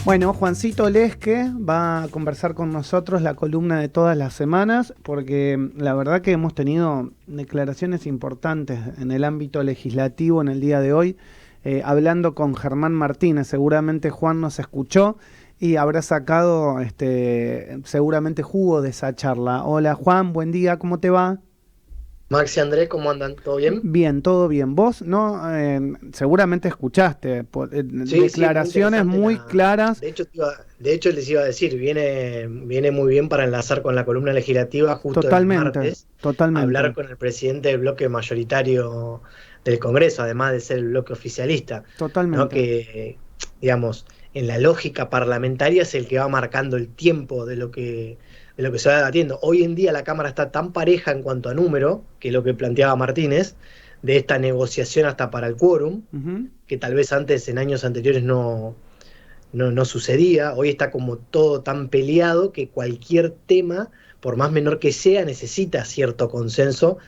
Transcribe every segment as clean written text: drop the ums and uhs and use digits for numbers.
Bueno, Juancito Lesque va a conversar con nosotros la columna de todas las semanas, porque la verdad que hemos tenido declaraciones importantes en el ámbito legislativo en el día de hoy, hablando con Germán Martínez. Seguramente Juan nos escuchó y habrá sacado seguramente jugo de esa charla. Hola Juan, buen día, ¿cómo te va? Max y Andrés, ¿cómo andan? ¿Todo bien? Bien, todo bien. Vos, ¿no? Seguramente escuchaste Sí, sí, muy declaraciones interesante muy la. claras. De hecho, les iba a decir, viene muy bien para enlazar con la columna legislativa justo el Totalmente, martes, hablar totalmente, con el presidente del bloque mayoritario del Congreso, además de ser el bloque oficialista, ¿no? totalmente. Que, digamos, en la lógica parlamentaria es el que va marcando el tiempo de lo que se va debatiendo. Hoy en día la Cámara está tan pareja en cuanto a número, que es lo que planteaba Martínez, de esta negociación hasta para el quórum Ujú. que tal vez antes, en años anteriores, no sucedía. Hoy está como todo tan peleado que cualquier tema, por más menor que sea, necesita cierto consenso,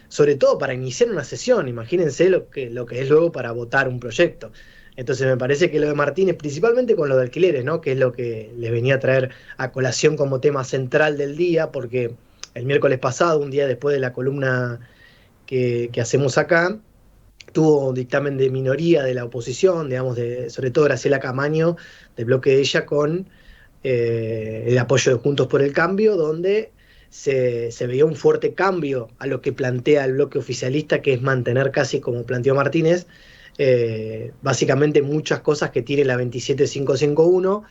sobre todo para iniciar una sesión. Imagínense lo que es luego para votar un proyecto. Entonces me parece que lo de Martínez, principalmente con lo de alquileres, ¿no? Que es lo que les venía a traer a colación como tema central del día, porque el miércoles pasado, un día después de la columna que hacemos acá, tuvo un dictamen de minoría de la oposición, digamos, sobre todo Graciela Camaño, del bloque de ella, con el apoyo de Juntos por el Cambio, donde se veía un fuerte cambio a lo que plantea el bloque oficialista, que es mantener casi como planteó Martínez, básicamente muchas cosas que tiene la 27551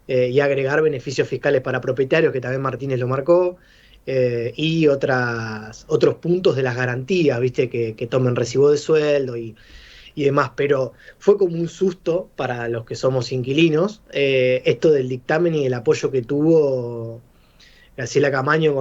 y agregar beneficios fiscales para propietarios, que también Martínez lo marcó, y otros puntos de las garantías, ¿viste? Que tomen recibo de sueldo y demás, pero fue como un susto para los que somos inquilinos, esto del dictamen y el apoyo que tuvo Graciela Camaño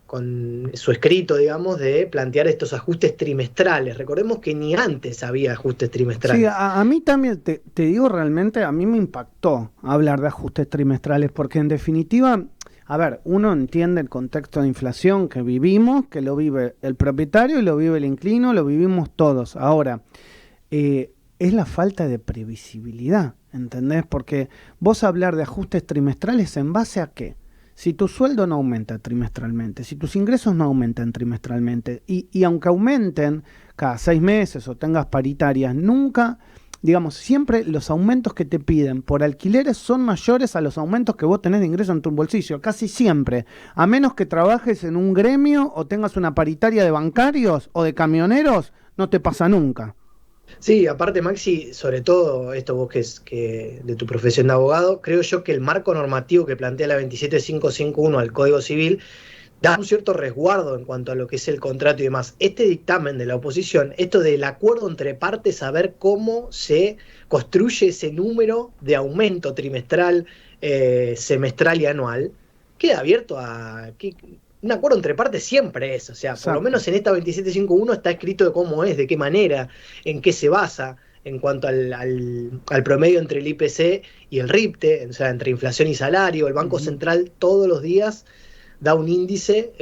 con su escrito, digamos, de plantear estos ajustes trimestrales. Recordemos que ni antes había ajustes Sí, trimestrales. a mí también, te digo realmente, a mí me impactó hablar de ajustes trimestrales, porque en definitiva, a ver, uno entiende el contexto de inflación que vivimos, que lo vive el propietario y lo vive el inquilino, lo vivimos todos. Ahora, es la falta de previsibilidad, ¿entendés? Porque vos hablar de ajustes trimestrales, ¿en base a qué? Si tu sueldo no aumenta trimestralmente, si tus ingresos no aumentan trimestralmente, y aunque aumenten cada 6 meses o tengas paritarias, nunca, digamos, siempre los aumentos que te piden por alquileres son mayores a los aumentos que vos tenés de ingreso en tu bolsillo, casi siempre, a menos que trabajes en un gremio o tengas una paritaria de bancarios o de camioneros, no te pasa nunca. Sí, aparte Maxi, sobre todo esto vos que es que de tu profesión de abogado, creo yo que el marco normativo que plantea la 27551 al Código Civil da un cierto resguardo en cuanto a lo que es el contrato y demás. Este dictamen de la oposición, esto del acuerdo entre partes, a ver cómo se construye ese número de aumento trimestral, semestral y anual, queda abierto un acuerdo entre partes siempre es, o sea, por lo Exacto. menos en esta 2751 está escrito de cómo es, de qué manera, en qué se basa en cuanto al promedio entre el IPC y el RIPTE, o sea, entre inflación y salario. El Banco Ujú. Central todos los días da un índice,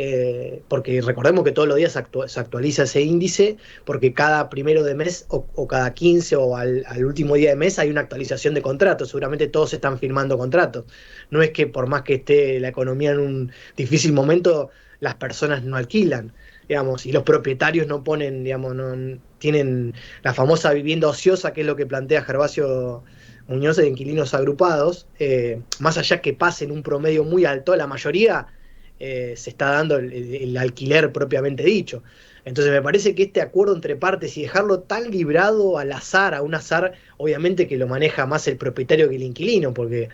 porque recordemos que todos los días se actualiza ese índice, porque cada primero de mes o cada 15 o al último día de mes hay una actualización de contratos, seguramente todos están firmando contratos. No es que por más que esté la economía en un difícil momento, las personas no alquilan, digamos, y los propietarios no ponen, digamos, no tienen la famosa vivienda ociosa, que es lo que plantea Gervasio Muñoz de inquilinos agrupados, más allá que pasen un promedio muy alto, la mayoría se está dando el alquiler propiamente dicho. Entonces me parece que este acuerdo entre partes y dejarlo tan librado al azar, a un azar, obviamente que lo maneja más el propietario que el inquilino, porque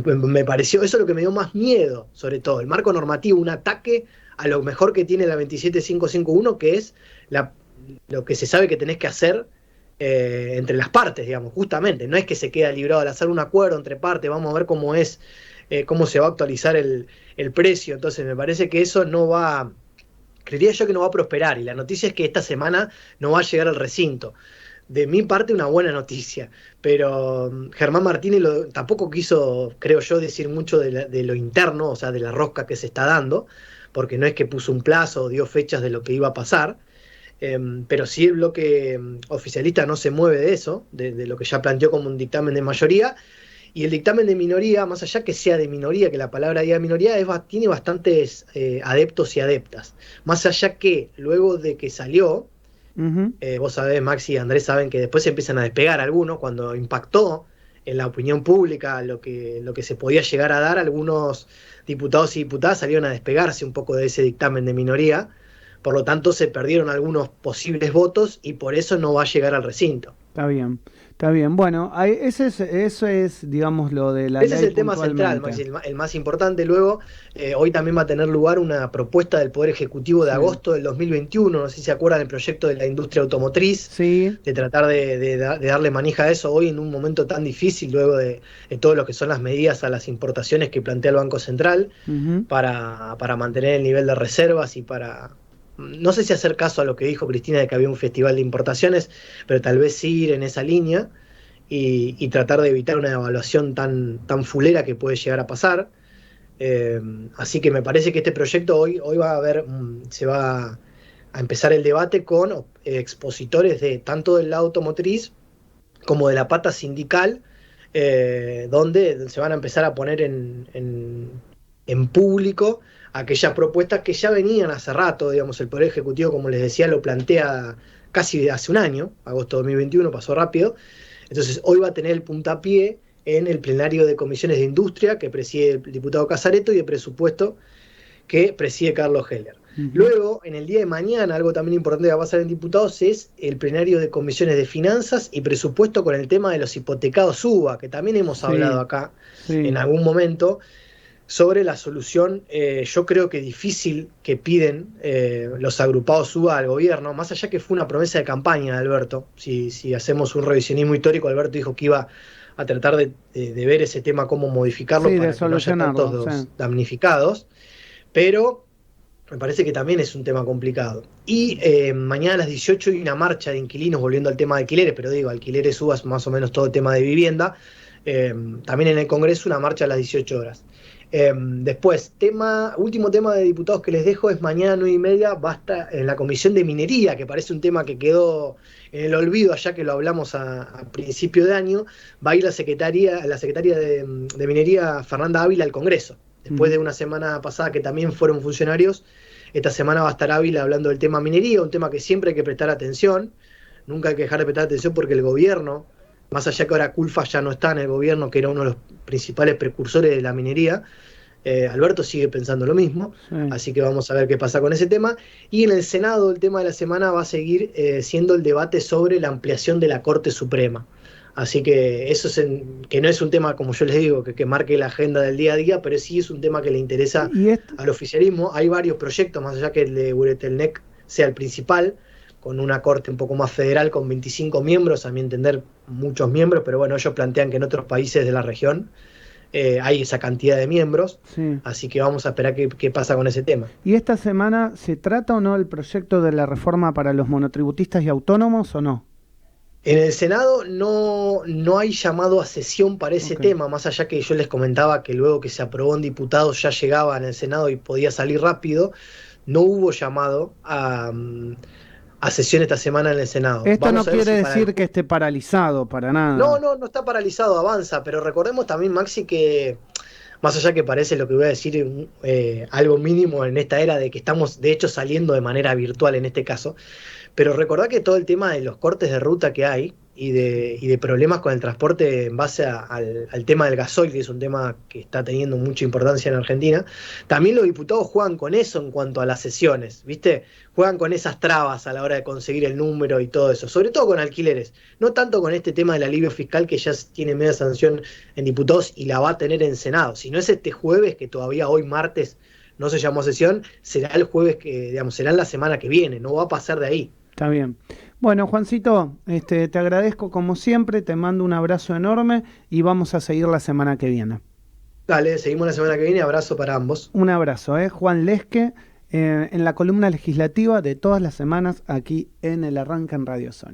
me pareció, eso es lo que me dio más miedo, sobre todo, el marco normativo, un ataque a lo mejor que tiene la 27551, que es la, lo que se sabe que tenés que hacer entre las partes, digamos, justamente. No es que se queda librado al hacer un acuerdo entre partes, vamos a ver cómo es, cómo se va a actualizar el precio. Entonces, me parece que eso no va, creería yo que no va a prosperar. Y la noticia es que esta semana no va a llegar al recinto. De mi parte, una buena noticia. Pero Germán Martínez tampoco quiso, creo yo, decir mucho de lo interno, o sea, de la rosca que se está dando, porque no es que puso un plazo o dio fechas de lo que iba a pasar. pero si el bloque oficialista no se mueve de eso, de lo que ya planteó como un dictamen de mayoría. Y el dictamen de minoría, más allá que sea de minoría, que la palabra diga minoría, tiene bastantes adeptos y adeptas. Más allá que luego de que salió, vos sabés, Maxi y Andrés saben que después se empiezan a despegar algunos, cuando impactó en la opinión pública lo que se podía llegar a dar, algunos diputados y diputadas salieron a despegarse un poco de ese dictamen de minoría, por lo tanto se perdieron algunos posibles votos y por eso no va a llegar al recinto. Está bien, está bien. Bueno, eso es, digamos, lo de la Ese es ley el tema central, puntualmente. Maxi, el más importante. Luego, hoy también va a tener lugar una propuesta del Poder Ejecutivo de Sí, agosto del 2021, no sé si se acuerdan del proyecto de la industria automotriz, sí, de tratar de darle manija a eso hoy en un momento tan difícil, luego de todo lo que son las medidas a las importaciones que plantea el Banco Central, ujú, para mantener el nivel de reservas y para... No sé si hacer caso a lo que dijo Cristina de que había un festival de importaciones, pero tal vez sí ir en esa línea y tratar de evitar una evaluación tan fulera que puede llegar a pasar. Así que me parece que este proyecto hoy va a haber, se va a empezar el debate con expositores de tanto del lado automotriz como de la pata sindical, donde se van a empezar a poner en público aquellas propuestas que ya venían hace rato, digamos, el Poder Ejecutivo, como les decía, lo plantea casi hace un año, agosto de 2021, pasó rápido. Entonces, hoy va a tener el puntapié en el plenario de comisiones de industria que preside el diputado Casareto y de presupuesto que preside Carlos Heller. ujú, Luego, en el día de mañana, algo también importante que va a pasar en diputados es el plenario de comisiones de finanzas y presupuesto con el tema de los hipotecados UBA, que también hemos hablado sí, acá en sí. algún momento, sobre la solución, yo creo que difícil que piden los agrupados UBA al gobierno, más allá que fue una promesa de campaña de Alberto. Si hacemos un revisionismo histórico, Alberto dijo que iba a tratar de ver ese tema, cómo modificarlo Sí, de para que no haya tantos solucionarlo, sí. damnificados, pero me parece que también es un tema complicado. Y mañana a las 18 hay una marcha de inquilinos, volviendo al tema de alquileres, pero digo, alquileres, subas, más o menos todo el tema de vivienda. También en el Congreso una marcha a las 18 horas. Después, último tema de diputados que les dejo es mañana a 9:30, basta en la Comisión de Minería, que parece un tema que quedó en el olvido allá que lo hablamos a principio de año. Va a ir la secretaria de Minería, Fernanda Ávila, al Congreso. Después de Ujú. una semana pasada que también fueron funcionarios, esta semana va a estar Ávila hablando del tema minería, un tema que siempre hay que prestar atención. Nunca hay que dejar de prestar atención porque el gobierno, más allá que ahora Culfa ya no está en el gobierno, que era uno de los principales precursores de la minería, Alberto sigue pensando lo mismo, Sí. así que vamos a ver qué pasa con ese tema. Y en el Senado el tema de la semana va a seguir siendo el debate sobre la ampliación de la Corte Suprema. Así que eso que no es un tema, como yo les digo, que marque la agenda del día a día, pero sí es un tema que le interesa Y esto, al oficialismo. Hay varios proyectos, más allá que el de Guretelnec sea el principal, con una corte un poco más federal, con 25 miembros, a mi entender muchos miembros, pero bueno, ellos plantean que en otros países de la región hay esa cantidad de miembros, sí. así que vamos a esperar qué pasa con ese tema. ¿Y esta semana se trata o no el proyecto de la reforma para los monotributistas y autónomos o no? En el Senado no hay llamado a sesión para ese Ok. tema, más allá que yo les comentaba que luego que se aprobó en diputados ya llegaba en el Senado y podía salir rápido, no hubo llamado a sesión esta semana en el Senado. Esto no Vamos a ver quiere si para el... decir que esté paralizado para No, nada. no está paralizado, avanza, pero recordemos también, Maxi, que más allá que parece lo que voy a decir algo mínimo en esta era de que estamos de hecho saliendo de manera virtual en este caso, pero recordá que todo el tema de los cortes de ruta que hay y de problemas con el transporte en base al tema del gasoil, que es un tema que está teniendo mucha importancia en Argentina, también los diputados juegan con eso en cuanto a las sesiones, ¿viste? Juegan con esas trabas a la hora de conseguir el número y todo eso, sobre todo con alquileres, no tanto con este tema del alivio fiscal que ya tiene media sanción en diputados y la va a tener en Senado, si no es este jueves, que todavía hoy martes no se llamó sesión, será el jueves que, digamos, será en la semana que viene, no va a pasar de ahí. Está bien. Bueno, Juancito, te agradezco como siempre, te mando un abrazo enorme y vamos a seguir la semana que viene. Dale, seguimos la semana que viene, abrazo para ambos. Un abrazo, Juan Lesque, en la columna legislativa de todas las semanas aquí en El Arranque en Radio Sony.